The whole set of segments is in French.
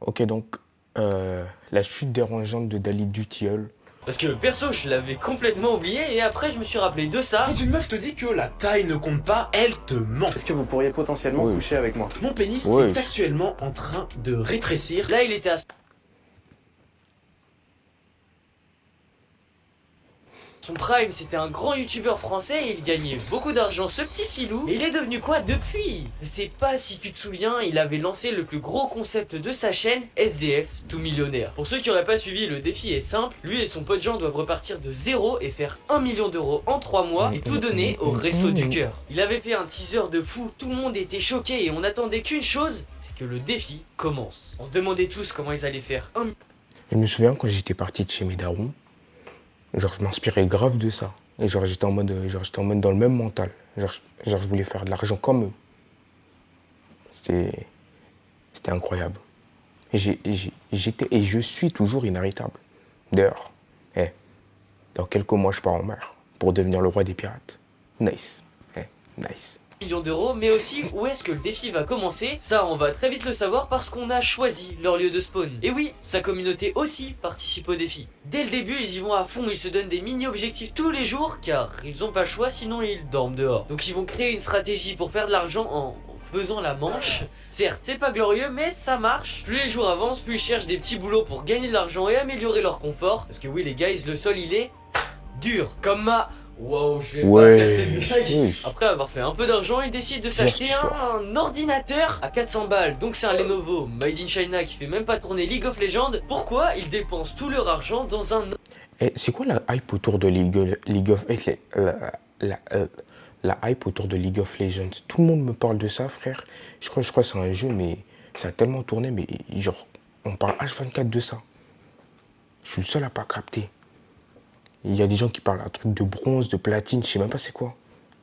Ok, donc la chute dérangeante de Dali du tilleul. Parce que perso, je l'avais complètement oublié et après je me suis rappelé de ça. Quand une meuf te dit que la taille ne compte pas, elle te ment. Est-ce que vous pourriez potentiellement Oui. coucher avec moi? Mon pénis Oui. est actuellement en train de rétrécir. Là, il était à son prime, c'était un grand youtubeur français et il gagnait beaucoup d'argent, ce petit filou. Et il est devenu quoi depuis? Je sais pas si tu te souviens, il avait lancé le plus gros concept de sa chaîne, SDF, tout millionnaire. Pour ceux qui auraient pas suivi, le défi est simple. Lui et son pote Jean doivent repartir de zéro et faire 1 million d'euros en 3 mois et tout donner au Resto du Cœur. Il avait fait un teaser de fou, tout le monde était choqué et on attendait qu'une chose, c'est que le défi commence. On se demandait tous comment ils allaient faire Je me souviens quand j'étais parti de chez mes darons, genre je m'inspirais grave de ça. Et genre j'étais en mode dans le même mental. Genre je voulais faire de l'argent comme eux. C'était incroyable. J'étais et je suis toujours inarrêtable. D'ailleurs, dans quelques mois je pars en mer pour devenir le roi des pirates. Nice. Nice. millions d'euros, mais aussi où est-ce que le défi va commencer. Ça, on va très vite le savoir parce qu'on a choisi leur lieu de spawn. Et oui, sa communauté aussi participe au défi. Dès le début, ils y vont à fond, ils se donnent des mini-objectifs tous les jours car ils ont pas le choix, sinon ils dorment dehors. Donc ils vont créer une stratégie pour faire de l'argent en faisant la manche. Certes, c'est pas glorieux, mais ça marche. Plus les jours avancent, plus ils cherchent des petits boulots pour gagner de l'argent et améliorer leur confort. Parce que oui, les guys, le sol, il est dur. Comme ma... Wow, je vais pas faire cette blague. Oui. Après avoir fait un peu d'argent, il décide de s'acheter un ordinateur à 400 balles. Donc c'est un Lenovo Made in China qui fait même pas tourner League of Legends. Pourquoi ils dépensent tout leur argent dans un... C'est quoi la hype autour de League of... la hype autour de League of Legends? Tout le monde me parle de ça, frère. Je crois que c'est un jeu, mais ça a tellement tourné, mais genre, on parle H24 de ça. Je suis le seul à pas capter. Il y a des gens qui parlent un truc de bronze, de platine, je sais même pas c'est quoi.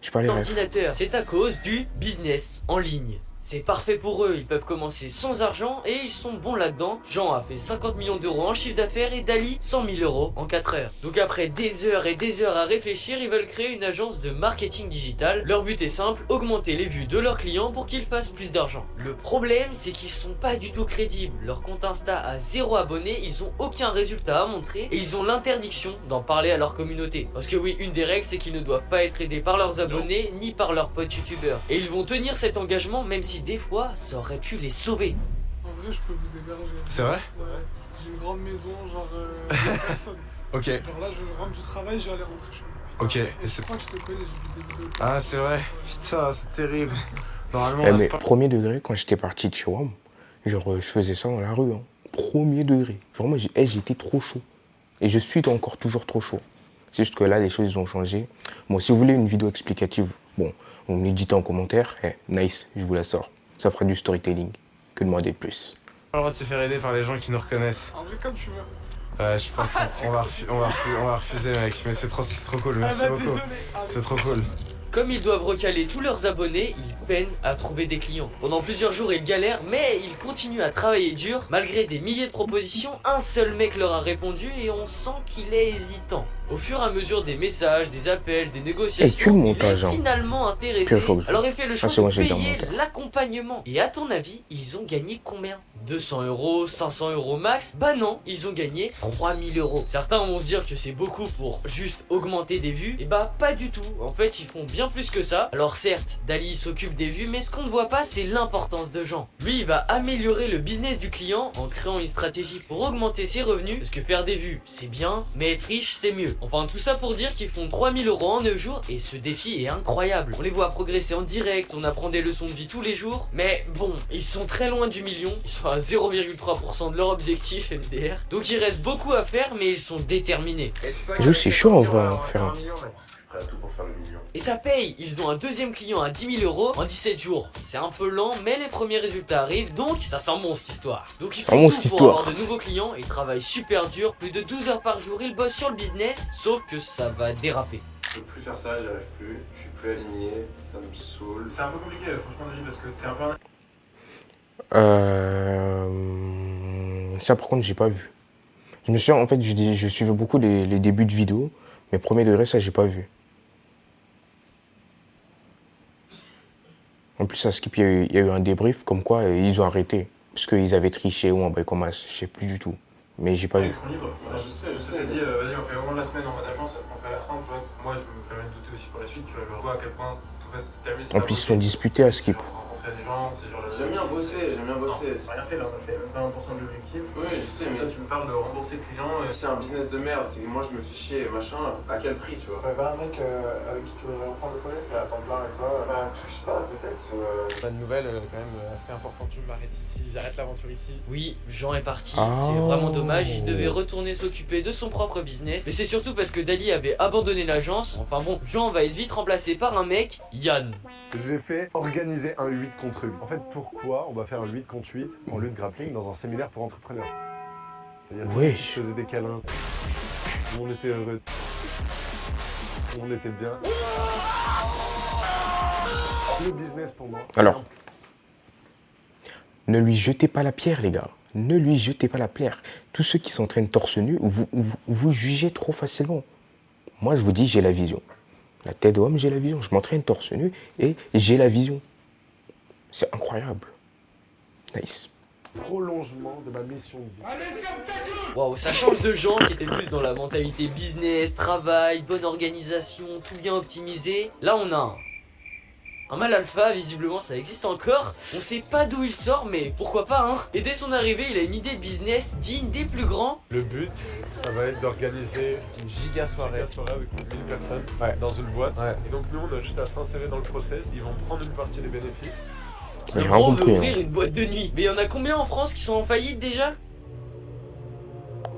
Je parlais ordinateur. C'est à cause du business en ligne. C'est parfait pour eux, ils peuvent commencer sans argent et ils sont bons là-dedans. Jean a fait 50 millions d'euros en chiffre d'affaires et Dali 100 000 euros en 4 heures. Donc après des heures et des heures à réfléchir, ils veulent créer une agence de marketing digital. Leur but est simple, augmenter les vues de leurs clients pour qu'ils fassent plus d'argent. Le problème, c'est qu'ils sont pas du tout crédibles. Leur compte Insta a 0 abonnés, ils ont aucun résultat à montrer et ils ont l'interdiction d'en parler à leur communauté. Parce que oui, une des règles, c'est qu'ils ne doivent pas être aidés par leurs abonnés ni par leurs potes youtubeurs. Et ils vont tenir cet engagement même si des fois, ça aurait pu les sauver. En vrai, je peux vous héberger. C'est vrai? Ouais. J'ai une grande maison, genre, y a personne. Ok, Genre là, je rentre du travail, j'allais rentrer chez moi. ok. Et je crois que je te connais, j'ai vu des vidéos. Ah, c'est vrai. Putain, c'est terrible. Normalement, mais premier degré, quand j'étais parti de chez WAM, genre je faisais ça dans la rue. Hein. Premier degré. Vraiment, j'étais trop chaud. Et je suis encore toujours trop chaud. C'est juste que là, les choses ont changé. Bon, si vous voulez une vidéo explicative, bon, vous me le dites en commentaire. Nice, je vous la sors. Ça fera du storytelling. Que demander de plus? pas le droit de se faire aider par les gens qui nous reconnaissent. En vrai, comme tu veux. Ouais, je pense qu'on va refuser, mec. Mais c'est trop cool. Merci beaucoup. Désolé. C'est trop cool. Comme ils doivent recaler tous leurs abonnés, ils peinent à trouver des clients. Pendant plusieurs jours, ils galèrent, mais ils continuent à travailler dur. Malgré des milliers de propositions, un seul mec leur a répondu et on sent qu'il est hésitant. Au fur et à mesure des messages, des appels, des négociations, il montage, est hein. finalement intéressé. Alors il fait le choix c'est moi, de j'ai dit un payer montage. l'accompagnement. Et à ton avis, ils ont gagné combien? 200 euros, 500 euros max? Bah non, ils ont gagné 3000 euros. Certains vont se dire que c'est beaucoup pour juste augmenter des vues. Et bah pas du tout. En fait, ils font bien plus que ça. Alors certes, Dali s'occupe des vues, mais ce qu'on ne voit pas, c'est l'importance de Jean. Lui, il va améliorer le business du client en créant une stratégie pour augmenter ses revenus. Parce que faire des vues, c'est bien, mais être riche, c'est mieux. Enfin, tout ça pour dire qu'ils font 3000 euros en 9 jours et ce défi est incroyable. On les voit progresser en direct, on apprend des leçons de vie tous les jours. Mais bon, ils sont très loin du million. Ils sont à 0,3% de leur objectif MDR. Donc il reste beaucoup à faire, mais ils sont déterminés. J'avoue, c'est chaud en vrai. Faire un... Prêt à tout pour faire le million. Et ça paye, ils ont un deuxième client à 10 000 euros en 17 jours. C'est un peu lent, mais les premiers résultats arrivent, donc ça sent bon cette histoire. Donc ils font tout pour avoir de nouveaux clients, ils travaillent super dur, plus de 12 heures par jour, ils bossent sur le business, sauf que ça va déraper. Je peux plus faire ça, j'y arrive plus, je suis plus aligné, ça me saoule. C'est un peu compliqué, franchement, David, parce que t'es un peu... Ça par contre j'ai pas vu. Je me souviens en fait je suivais beaucoup les débuts de vidéos, mais premier degré ça j'ai pas vu. En plus à Skip il y a eu un débrief comme quoi ils ont arrêté. Parce qu'ils avaient triché ou en bricolage, je sais plus du tout. Mais j'ai pas vu. Électron libre. Ouais, je sais, Je t'ai dit, vas-y, on fait au moins la semaine en mode agence, après on fait la fin, tu vois. Moi, je me permets de douter aussi pour la suite, tu vois. Genre, toi, à quel point, en fait, t'as vu, c'est En pas plus, ils possible. sont disputés à Skip. Rencontrer des gens, c'est genre la J'aime bien bosser, j'aime bien bosser. Non, on a rien fait là, on a fait même pas 1% de l'objectif. Oui, je sais, Toi, mais tu me parles de rembourser le client. c'est un business de merde, c'est que moi je me fais chier, machin, à quel prix, tu vois? T'avais pas un mec avec qui tu voudrais reprendre le projet, qui a temps plein et toi Bah, je sais pas, peut-être. Pas de nouvelles, quand même assez important. Tu m'arrêtes ici, j'arrête l'aventure ici. Oui, Jean est parti, Oh. c'est vraiment dommage, il devait retourner s'occuper de son propre business. Mais c'est surtout parce que Dali avait abandonné l'agence. Enfin bon, Jean va être vite remplacé par un mec, Yann. J'ai fait organiser un 8 contre 8. En fait, pourquoi on va faire un 8 contre 8 en lutte grappling dans un séminaire pour entrepreneurs? Il y a tout le monde qui Wesh. faisait des câlins. Tout le monde était heureux. Tout le monde était bien. Le business pour moi. Alors, ne lui jetez pas la pierre, les gars. Ne lui jetez pas la pierre. Tous ceux qui s'entraînent torse nu, vous jugez trop facilement. Moi, je vous dis, j'ai la vision. La tête d'homme, j'ai la vision. Je m'entraîne torse nu et j'ai la vision. C'est incroyable. Nice. Prolongement de ma mission de vie. Waouh, ça change de Jean qui était plus dans la mentalité business, travail, bonne organisation, tout bien optimisé. Là, on a un mal alpha, visiblement ça existe encore. On sait pas d'où il sort, mais pourquoi pas, hein. Et dès son arrivée, il a une idée de business digne des plus grands. Le but, ça va être d'organiser Une giga soirée. une soirée avec plus de 1000 personnes Ouais. dans une boîte. Ouais. Et donc nous, on a juste à s'insérer dans le process. Ils vont prendre une partie des bénéfices. J'ai En rien gros, on veut compris. ouvrir Hein. une boîte de nuit. Mais il y en a combien en France qui sont en faillite déjà?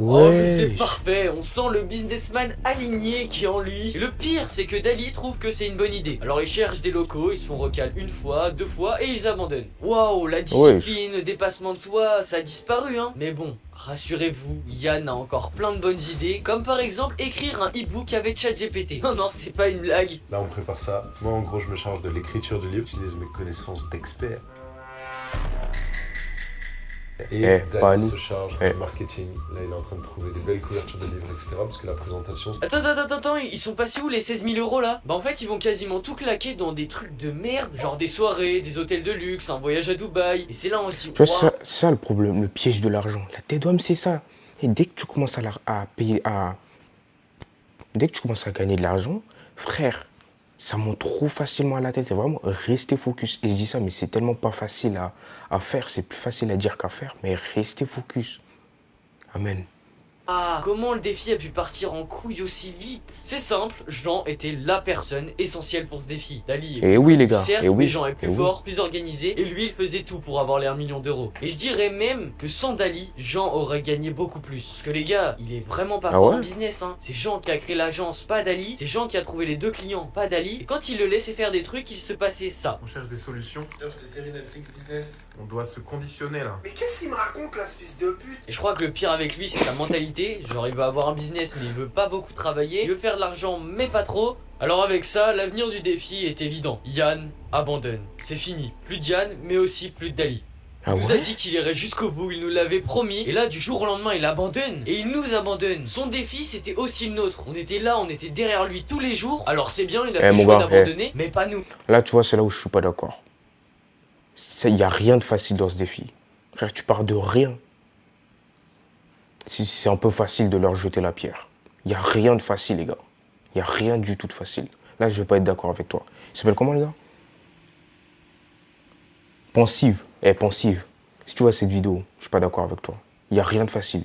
Oh mais c'est Ouais. parfait, on sent le businessman aligné qui est en lui. Et le pire c'est que Dali trouve que c'est une bonne idée. Alors ils cherchent des locaux, ils se font recal une fois, deux fois et ils abandonnent. Waouh, la discipline, le dépassement de soi, ça a disparu hein. Mais bon, rassurez-vous, Yann a encore plein de bonnes idées, comme par exemple écrire un e-book avec ChatGPT. Non non, c'est pas une blague. Là, on prépare ça. Moi, en gros, je me charge de l'écriture du livre. J'utilise mes connaissances d'expert. Et pas Dali nous. se charge Eh. du marketing. Là, il est en train de trouver des belles couvertures de livres, etc. Parce que la présentation, Attends, ils sont passés où les 16 000 euros là? Bah en fait ils vont quasiment tout claquer dans des trucs de merde, genre des soirées, des hôtels de luxe, un voyage à Dubaï. Et c'est là on se dit, Tu vois, waouh. ça le problème, le piège de l'argent. La tête d'homme, c'est ça. Et dès que tu commences à payer, dès que tu commences à gagner de l'argent, frère, ça monte trop facilement à la tête. Et vraiment, restez focus. Et je dis ça, mais c'est tellement pas facile à faire. C'est plus facile à dire qu'à faire, mais restez focus. Amen. Ah, comment le défi a pu partir en couille aussi vite? C'est simple, Jean était la personne essentielle pour ce défi. Dali est Et oui, les gars. certes, Et oui. mais Jean est plus Et oui. fort, plus organisé, et lui il faisait tout pour avoir les 1 million d'euros. Et je dirais même que sans Dali, Jean aurait gagné beaucoup plus. Parce que les gars, il est vraiment pas Ah fort ouais en business, hein. C'est Jean qui a créé l'agence, pas Dali. C'est Jean qui a trouvé les 2 clients, pas Dali. Et quand il le laissait faire des trucs, il se passait ça. On cherche des solutions. Je cherche des séries Netflix business. On doit se conditionner là. Mais qu'est-ce qu'il me raconte là, ce fils de pute? Et je crois que le pire avec lui, c'est sa mentalité. Genre, il veut avoir un business, mais il veut pas beaucoup travailler. Il veut faire de l'argent, mais pas trop. Alors avec ça, l'avenir du défi est évident. Yann abandonne. C'est fini. Plus de Yann, mais aussi plus de Dali. Ah Il nous a ouais? dit qu'il irait jusqu'au bout, il nous l'avait promis. Et là, du jour au lendemain, il abandonne. Et il nous abandonne. Son défi, c'était aussi le nôtre. On était là, on était derrière lui tous les jours. Alors c'est bien, il a fait le mon choix gars, d'abandonner, mais pas nous. Là, tu vois, c'est là où je suis pas d'accord. Il n'y a rien de facile dans ce défi. Frère, tu pars de rien. C'est un peu facile de leur jeter la pierre. Il n'y a rien de facile, les gars. Il n'y a rien du tout de facile. Là, je vais pas être d'accord avec toi. Il s'appelle comment, les gars? Pensive. Pensive. Si tu vois cette vidéo, je suis pas d'accord avec toi. Il n'y a rien de facile.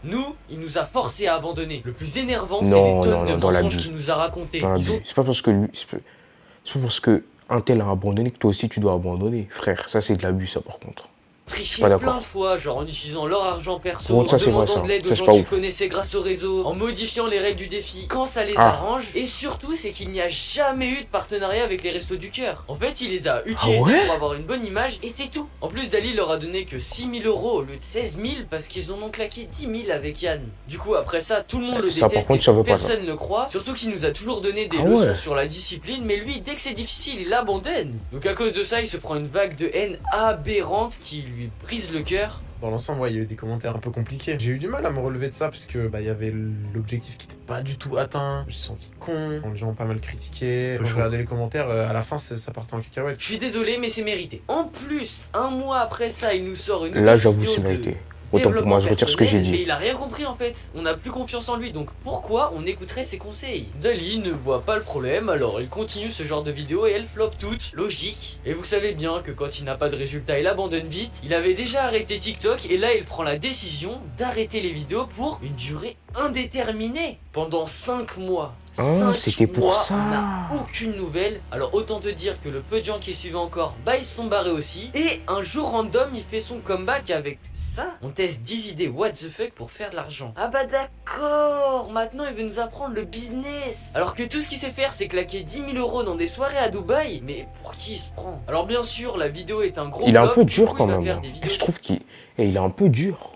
Nous, il nous a forcé à abandonner. Le plus énervant, c'est Non, les non, tonnes de non, dans mensonges l'abus. qu'il nous a racontés. Dans Ils ont l'abus. C'est pas parce que lui, c'est pas parce que un tel a abandonné que toi aussi tu dois abandonner. Frère, ça c'est de l'abus, ça par contre. triché pas plein d'accord. de fois, genre en utilisant leur argent perso, Bon, en ça, c'est vrai, demandant ça. de l'aide Ça, aux c'est gens pas qu'ils ouf. connaissaient grâce au réseau, en modifiant les règles du défi quand ça les Ah. arrange. Et surtout, c'est qu'il n'y a jamais eu de partenariat avec les Restos du Cœur. En fait, il les a utilisés ouais pour avoir une bonne image et c'est tout. En plus, Dali leur a donné que 6 000 euros au lieu de 16 000 parce qu'ils en ont claqué 10 000 avec Yann. Du coup, après ça, tout le monde le Ça, par déteste contre, et je savais pas, ça. personne ne croit. Surtout qu'il nous a toujours donné des Ah leçons ouais. sur la discipline, mais lui, dès que c'est difficile, il abandonne. Donc à cause de ça, il se prend une vague de haine aberrante qui lui brise le cœur. Dans l'ensemble, ouais, il y a eu des commentaires un peu compliqués. J'ai eu du mal à me relever de ça parce que il y avait l'objectif qui était pas du tout atteint. Je me suis senti con. Les gens ont pas mal critiqué. Je regardais les commentaires. À la fin, ça partait en cacahuète. Je suis désolé, mais c'est mérité. En plus, un mois après ça, il nous sort une Là, nouvelle j'avoue, vidéo c'est de mérité. Autant pour moi, je retire ce que j'ai personnel, dit. Et il a rien compris en fait. On n'a plus confiance en lui, donc pourquoi on écouterait ses conseils? Dali ne voit pas le problème, alors il continue ce genre de vidéo et elle flop toutes. Logique. Et vous savez bien que quand il n'a pas de résultat, il abandonne vite. Il avait déjà arrêté TikTok et là il prend la décision d'arrêter les vidéos pour une durée indéterminée. Pendant 5 mois. Ah, 5 c'était pour mois, ça. On n'a aucune nouvelle. Alors autant te dire que le peu de gens qui le suivaient encore, bah ils se sont barrés aussi. Et un jour random, il fait son comeback avec ça. On teste 10 idées what the fuck pour faire de l'argent. Ah bah d'accord, maintenant il veut nous apprendre le business. Alors que tout ce qu'il sait faire, c'est claquer 10 000 euros dans des soirées à Dubaï. Mais pour qui il se prend? Alors bien sûr, la vidéo est un gros Il est un flop, peu du dur coup, quand il va même. faire Hein. des Et vidéos je trouve qu'il il est un peu dur.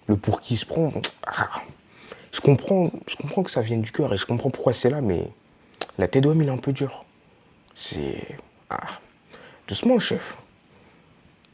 Le pour qui il se prend. Ah. Je comprends que ça vienne du cœur et je comprends pourquoi c'est là, mais la tête d'homme, il est un peu dur. C'est. Ah. Doucement, chef.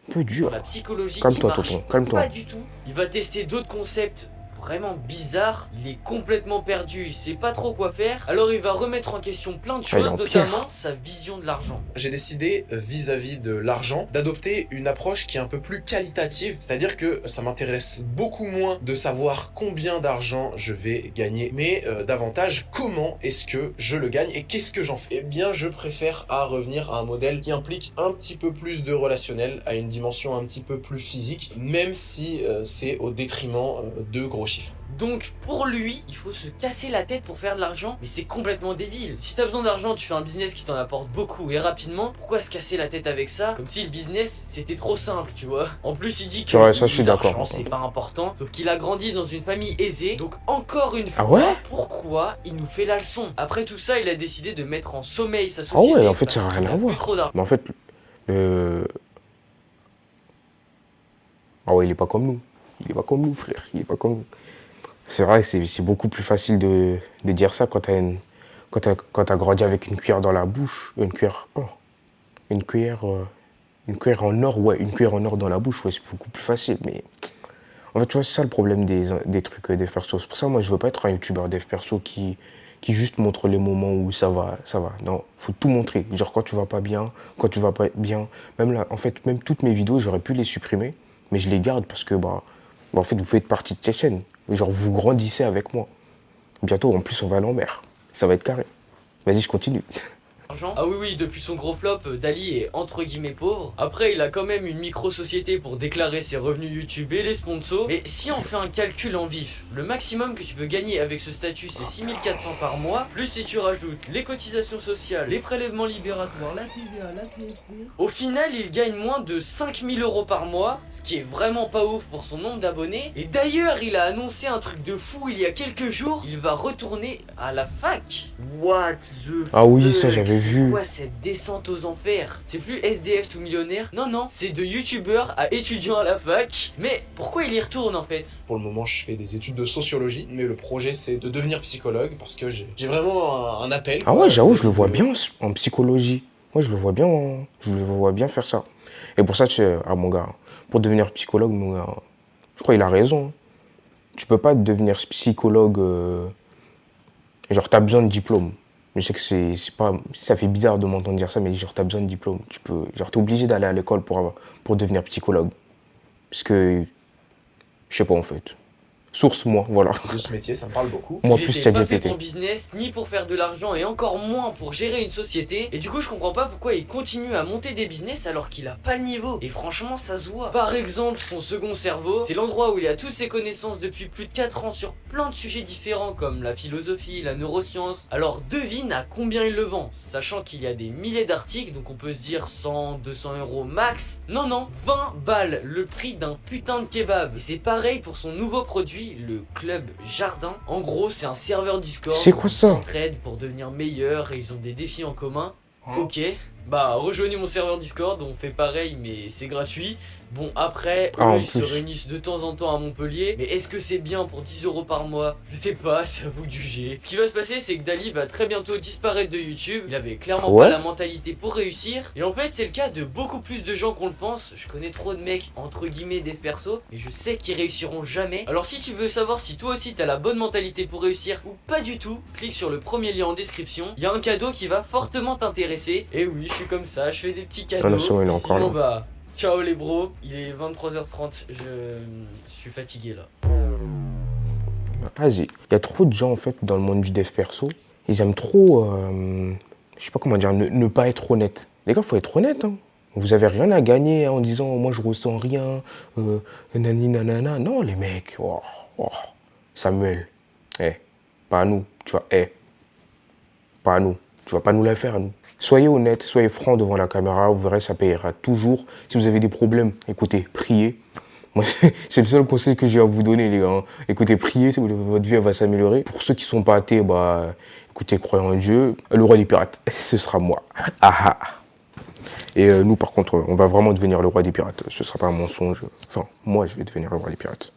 Un peu dur. sur la psychologie Calme-toi, qui marche tonton, calme-toi. pas du tout. Il va tester d'autres concepts vraiment bizarres. Il est complètement perdu, il sait pas trop quoi faire. Alors il va remettre en question plein de Ah, il choses, est en pierre. notamment sa vision de l'argent. J'ai décidé, vis-à-vis de l'argent, d'adopter une approche qui est un peu plus qualitative. C'est-à-dire que ça m'intéresse beaucoup moins de savoir combien d'argent je vais gagner, mais davantage comment est-ce que je le gagne et qu'est-ce que j'en fais. Eh bien, je préfère à revenir à un modèle qui implique un petit peu plus de relationnel, à une dimension un petit peu plus physique, même si c'est au détriment de gros chiffres. Donc pour lui, il faut se casser la tête pour faire de l'argent, mais c'est complètement débile. Si t'as besoin d'argent, tu fais un business qui t'en apporte beaucoup et rapidement, pourquoi se casser la tête avec ça? Comme si le business c'était trop simple, tu vois. En plus il dit que Ouais, ça, je suis d'accord. l'argent c'est pas important, sauf qu'il a grandi dans une famille aisée, donc encore une fois, Ah ouais? pourquoi il nous fait la leçon? Après tout ça, il a décidé de mettre en sommeil sa Ah société. ouais, en fait, parce ça n'a qu'il rien a à plus voir. trop d'argent. Mais en fait, ah ouais, il est pas comme nous. Il est pas comme nous, frère. Il est pas comme nous. C'est vrai, c'est beaucoup plus facile de dire ça quand t'as grandi avec une cuillère dans la bouche. Une cuillère en or, ouais, une cuillère en or dans la bouche, ouais, c'est beaucoup plus facile. Mais en fait, tu vois, c'est ça le problème des trucs dev perso. C'est pour ça, moi, je veux pas être un youtubeur dev perso qui juste montre les moments où ça va. Non, faut tout montrer. Genre quand tu vas pas bien, quand tu vas pas bien. Même là, en fait, même toutes mes vidéos, j'aurais pu les supprimer, mais je les garde parce que, en fait, vous faites partie de cette chaîne. Genre, vous grandissez avec moi. Bientôt, en plus, on va aller en mer. Ça va être carré. Vas-y, je continue. Ah oui, depuis son gros flop, Dali est entre guillemets pauvre. Après, il a quand même une micro-société pour déclarer ses revenus YouTube et les sponsors. Mais si on fait un calcul en vif, le maximum que tu peux gagner avec ce statut, c'est 6400 par mois. Plus si tu rajoutes les cotisations sociales, les prélèvements libératoires, la TVA, la CFP. Au final, il gagne moins de 5000 euros par mois, ce qui est vraiment pas ouf pour son nombre d'abonnés. Et d'ailleurs, il a annoncé un truc de fou il y a quelques jours. Il va retourner à la fac. What the Ah oui, fuck, ça, j'avais vu. C'est quoi cette descente aux enfers? C'est plus SDF tout millionnaire? Non, c'est de youtubeur à étudiant à la fac. Mais pourquoi il y retourne en fait? Pour le moment, je fais des études de sociologie, mais le projet, c'est de devenir psychologue, parce que j'ai vraiment un appel. Ah quoi, ouais, j'avoue, je le vis-à-vis vois de- bien en psychologie. Moi, je le vois bien faire ça. Et pour ça, mon gars, pour devenir psychologue, mon gars, je crois qu'il a raison. Tu peux pas devenir psychologue, genre, t'as besoin de diplôme. Je sais que c'est pas, ça fait bizarre de m'entendre dire ça, mais genre, t'as besoin de diplôme. T'es obligé d'aller à l'école pour devenir psychologue. Parce que, je sais pas, en fait. Source, moi, voilà. De ce métier, ça me parle beaucoup. Moi, Il plus était pas fait ChatGPT. pour business, ni pour faire de l'argent, et encore moins pour gérer une société. Et du coup, je comprends pas pourquoi il continue à monter des business alors qu'il a pas le niveau. Et franchement, ça se voit. Par exemple, son second cerveau, c'est l'endroit où il a toutes ses connaissances depuis plus de 4 ans sur plein de sujets différents comme la philosophie, la neuroscience. Alors devine à combien il le vend, sachant qu'il y a des milliers d'articles, donc on peut se dire 100, 200 euros max. Non, 20 balles, le prix d'un putain de kebab. Et c'est pareil pour son nouveau produit, le Club Jardin. En gros, c'est un serveur Discord. C'est quoi où ils ça? s'entraident pour devenir meilleurs et ils ont des défis en commun. Ok, bah rejoignez mon serveur Discord, on fait pareil mais c'est gratuit. Bon, après, Ah, en eux, ils se plus. réunissent de temps en temps à Montpellier. Mais est-ce que c'est bien pour 10 euros par mois? Je sais pas, c'est à vous de juger. Ce qui va se passer, c'est que Dali va très bientôt disparaître de YouTube. Il avait clairement Ouais. pas la mentalité pour réussir. Et en fait, c'est le cas de beaucoup plus de gens qu'on le pense. Je connais trop de mecs, entre guillemets, dev perso. Mais je sais qu'ils réussiront jamais. Alors, si tu veux savoir si toi aussi t'as la bonne mentalité pour réussir ou pas du tout, clique sur le premier lien en description. Il y a un cadeau qui va fortement t'intéresser. Et oui, je suis comme ça, je fais des petits cadeaux. Ah, là, c'est bon, il est encore Sinon, là. bah, ciao les bros. Il est 23h30, je suis fatigué là. Vas-y. Il y a trop de gens en fait dans le monde du dev perso. Ils aiment trop, je sais pas comment dire, ne pas être honnête. Les gars, faut être honnête. Hein. Vous avez rien à gagner hein, en disant moi je ressens rien, nani nanana. Non les mecs, Samuel, pas à nous, tu vois, pas à nous. Tu vas pas nous la faire à nous. Soyez honnête, soyez franc devant la caméra, vous verrez ça payera toujours. Si vous avez des problèmes, écoutez, priez. Moi, c'est le seul conseil que j'ai à vous donner, les gars. Hein. Écoutez, priez, votre vie elle va s'améliorer. Pour ceux qui sont pas athées, bah, écoutez, croyez en Dieu. Le roi des pirates, ce sera moi. Ah ah. Et nous, par contre, on va vraiment devenir le roi des pirates. Ce sera pas un mensonge. Enfin, moi, je vais devenir le roi des pirates.